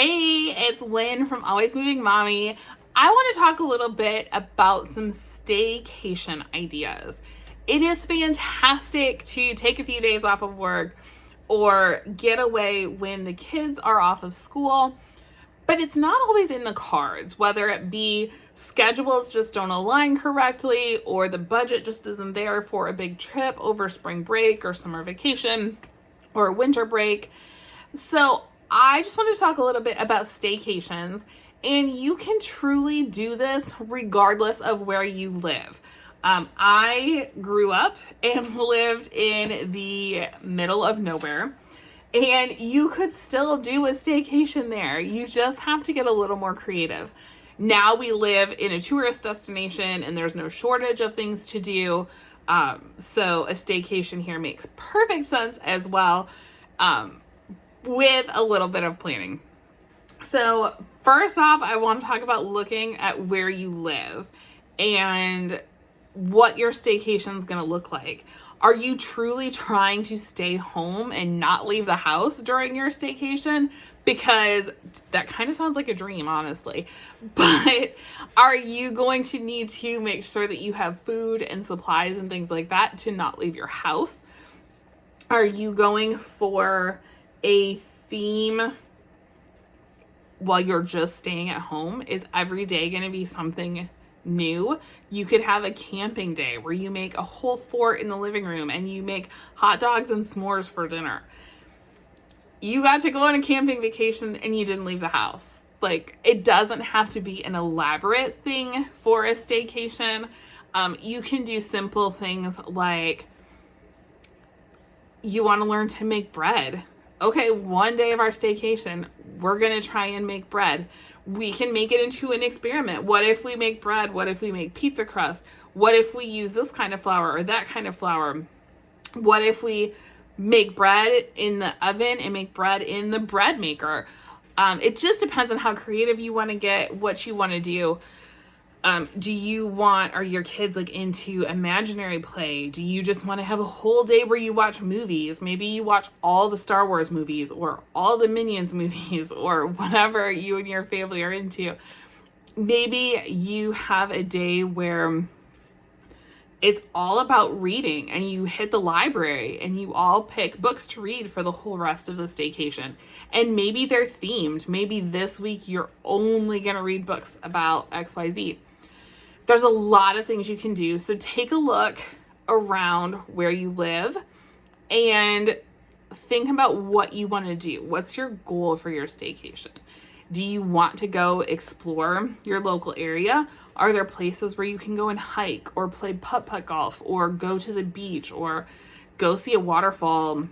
Hey, it's Lynn from Always Moving Mommy. I want to talk a little bit about some staycation ideas. It is fantastic to take a few days off of work or get away when the kids are off of school, but it's not always in the cards, whether it be schedules just don't align correctly or the budget just isn't there for a big trip over spring break or summer vacation or winter break. So I just want to talk a little bit about staycations, and you can truly do this regardless of where you live. I grew up and lived in the middle of nowhere, and you could still do a staycation there. You just have to get a little more creative. Now we live in a tourist destination and there's no shortage of things to do. So a staycation here makes perfect sense as well. With a little bit of planning. So first off, I want to talk about looking at where you live and what your staycation is going to look like. Are you truly trying to stay home and not leave the house during your staycation? Because that kind of sounds like a dream, honestly. But are you going to need to make sure that you have food and supplies and things like that to not leave your house? Are you going for a theme while you're just staying at home? Is every day going to be something new? You could have a camping day where you make a whole fort in the living room and you make hot dogs and s'mores for dinner. You got to go on a camping vacation and you didn't leave the house. Like, it doesn't have to be an elaborate thing for a staycation. You can do simple things like you want to learn to make bread. Okay, one day of our staycation, we're going to try and make bread. We can make it into an experiment. What if we make bread? What if we make pizza crust? What if we use this kind of flour or that kind of flour? What if we make bread in the oven and make bread in the bread maker? It just depends on how creative you want to get, what you want to do. Are your kids like into imaginary play? Do you just want to have a whole day where you watch movies? Maybe you watch all the Star Wars movies or all the Minions movies or whatever you and your family are into. Maybe you have a day where it's all about reading and you hit the library and you all pick books to read for the whole rest of the staycation. And maybe they're themed. Maybe this week you're only going to read books about XYZ. There's a lot of things you can do. So take a look around where you live and think about what you want to do. What's your goal for your staycation? Do you want to go explore your local area? Are there places where you can go and hike or play putt-putt golf or go to the beach or go see a waterfall,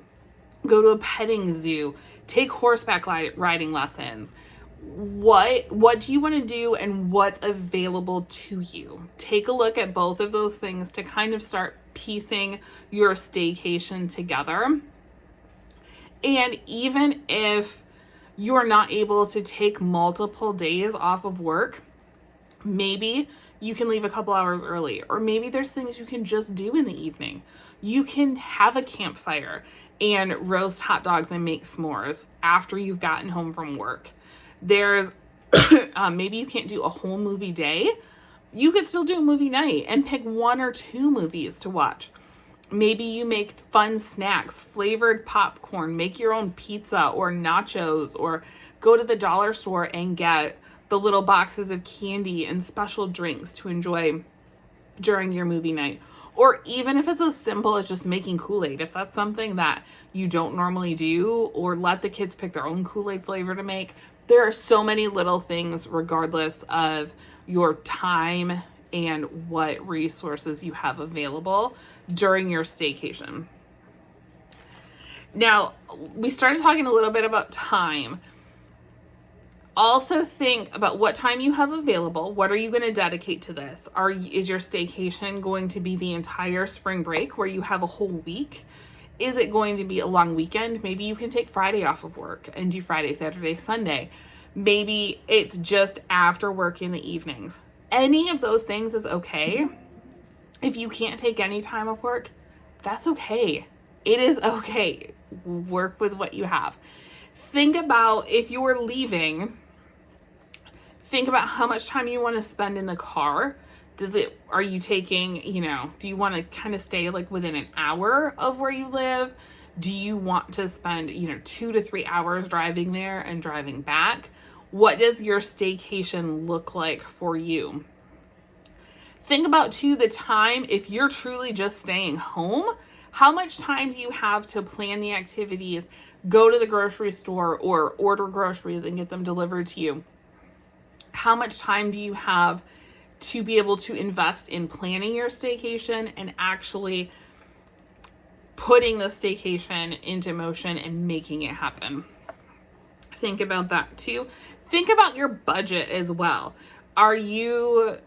go to a petting zoo, take horseback riding lessons? What do you want to do and what's available to you? Take a look at both of those things to kind of start piecing your staycation together. And even if you're not able to take multiple days off of work, maybe you can leave a couple hours early, or maybe there's things you can just do in the evening. You can have a campfire and roast hot dogs and make s'mores after you've gotten home from work. There's maybe you can't do a whole movie day. You could still do a movie night and pick one or two movies to watch. Maybe you make fun snacks, flavored popcorn, make your own pizza or nachos, or go to the dollar store and get the little boxes of candy and special drinks to enjoy during your movie night. Or even if it's as simple as just making Kool-Aid, if that's something that you don't normally do, or let the kids pick their own Kool-Aid flavor to make. There are so many little things regardless of your time and what resources you have available during your staycation. Now, we started talking a little bit about time. Also think about what time you have available. What are you going to dedicate to this? Is your staycation going to be the entire spring break where you have a whole week? Is it going to be a long weekend? Maybe you can take Friday off of work and do Friday, Saturday, Sunday. Maybe it's just after work in the evenings. Any of those things is okay. If you can't take any time off work, that's okay. It is okay. Work with what you have. think about if you're leaving, think about how much time you want to spend in the car. Are you taking, do you want to kind of stay like within an hour of where you live? Do you want to spend, 2 to 3 hours driving there and driving back? What does your staycation look like for you? Think about too the time, if you're truly just staying home, how much time do you have to plan the activities, go to the grocery store or order groceries and get them delivered to you? How much time do you have to be able to invest in planning your staycation and actually putting the staycation into motion and making it happen? Think about that too. Think about your budget as well. Are you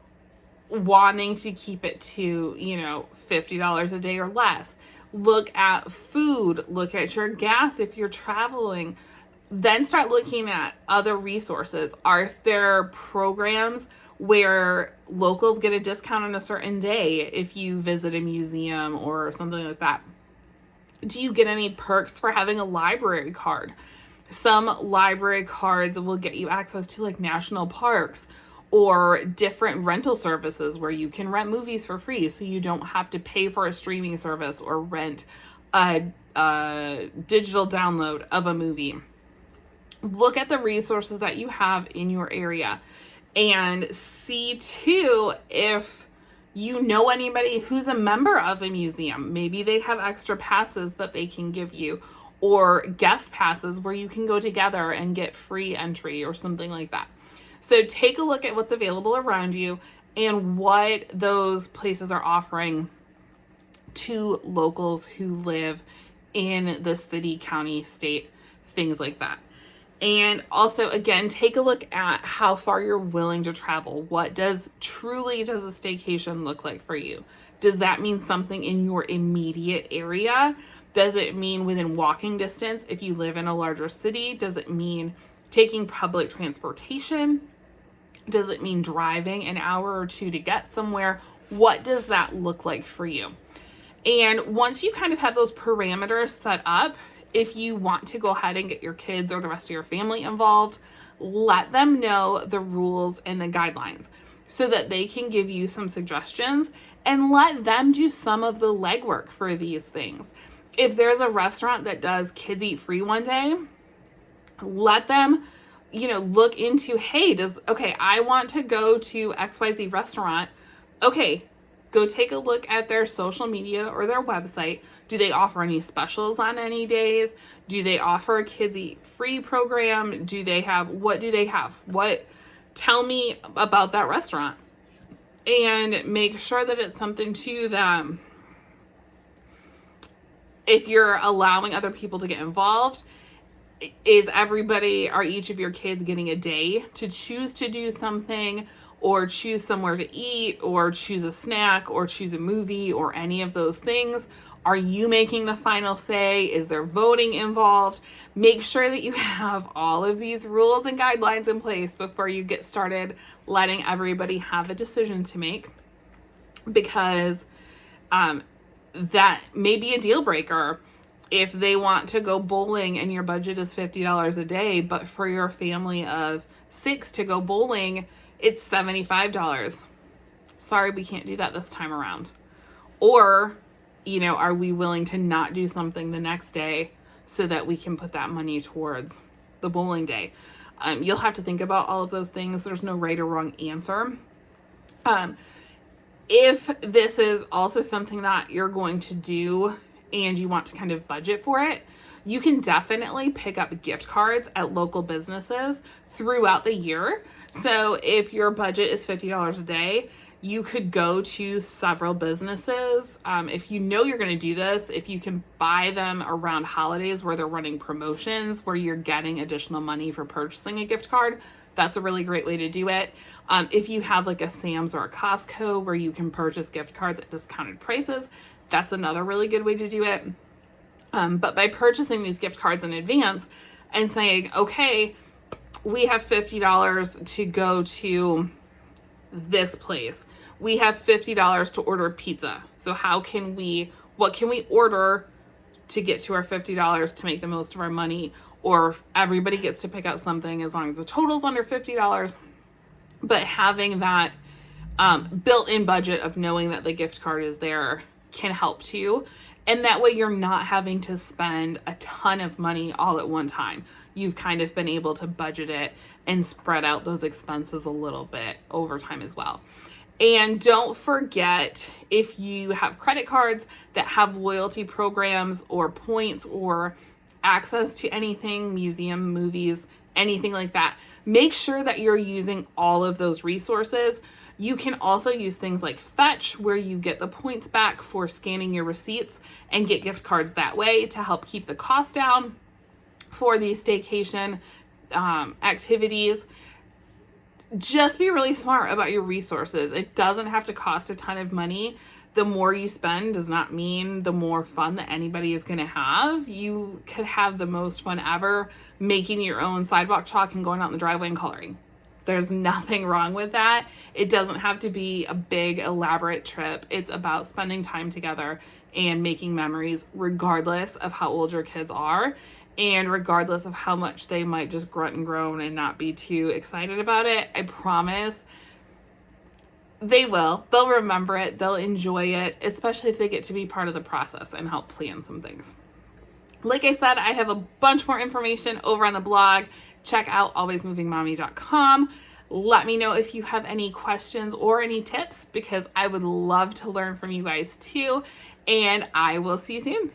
wanting to keep it to, $50 a day or less? Look at food, look at your gas if you're traveling. Then start looking at other resources. Are there programs where locals get a discount on a certain day if you visit a museum or something like that? Do you get any perks for having a library card? Some library cards will get you access to like national parks or different rental services where you can rent movies for free, so you don't have to pay for a streaming service or rent a digital download of a movie. Look at the resources that you have in your area and see too if you know anybody who's a member of a museum. Maybe they have extra passes that they can give you, or guest passes where you can go together and get free entry or something like that. So take a look at what's available around you and what those places are offering to locals who live in the city, county, state, things like that. And also, again, take a look at how far you're willing to travel. What does a staycation look like for you? Does that mean something in your immediate area? Does it mean within walking distance if you live in a larger city? Does it mean taking public transportation? Does it mean driving an hour or two to get somewhere? What does that look like for you? And once you kind of have those parameters set up, if you want to go ahead and get your kids or the rest of your family involved, let them know the rules and the guidelines so that they can give you some suggestions, and let them do some of the legwork for these things. If there's a restaurant that does kids eat free one day, let them, look into, I want to go to XYZ restaurant. Okay, go take a look at their social media or their website. Do they offer any specials on any days? Do they offer a kids eat free program? What do they have? Tell me about that restaurant, and make sure that it's something too that if you're allowing other people to get involved, are each of your kids getting a day to choose to do something, or choose somewhere to eat, or choose a snack, or choose a movie, or any of those things? Are you making the final say? Is there voting involved? Make sure that you have all of these rules and guidelines in place before you get started letting everybody have a decision to make, because that may be a deal breaker. If they want to go bowling and your budget is $50 a day, but for your family of 6 to go bowling, it's $75. Sorry, we can't do that this time around. Or, are we willing to not do something the next day so that we can put that money towards the bowling day? You'll have to think about all of those things. There's no right or wrong answer. If this is also something that you're going to do and you want to kind of budget for it, you can definitely pick up gift cards at local businesses throughout the year. So if your budget is $50 a day, you could go to several businesses. If you know you're going to do this, if you can buy them around holidays where they're running promotions, where you're getting additional money for purchasing a gift card, that's a really great way to do it. If you have like a Sam's or a Costco where you can purchase gift cards at discounted prices, that's another really good way to do it. But by purchasing these gift cards in advance and saying, okay, we have $50 to go to this place. We have $50 to order pizza. So what can we order to get to our $50 to make the most of our money? or everybody gets to pick out something as long as the total's under $50. But having that built-in budget of knowing that the gift card is there can help too. And that way you're not having to spend a ton of money all at one time. You've kind of been able to budget it and spread out those expenses a little bit over time as well. And don't forget, if you have credit cards that have loyalty programs or points or access to anything, museum, movies, anything like that, make sure that you're using all of those resources. You can also use things like Fetch, where you get the points back for scanning your receipts and get gift cards that way to help keep the cost down for these staycation activities. Just be really smart about your resources. It doesn't have to cost a ton of money. The more you spend does not mean the more fun that anybody is going to have. You could have the most fun ever making your own sidewalk chalk and going out in the driveway and coloring. There's nothing wrong with that. It doesn't have to be a big, elaborate trip. It's about spending time together and making memories, regardless of how old your kids are and regardless of how much they might just grunt and groan and not be too excited about it. I promise they will. They'll remember it. They'll enjoy it, especially if they get to be part of the process and help plan some things. Like I said, I have a bunch more information over on the blog. Check out alwaysmovingmommy.com. Let me know if you have any questions or any tips, because I would love to learn from you guys too. And I will see you soon.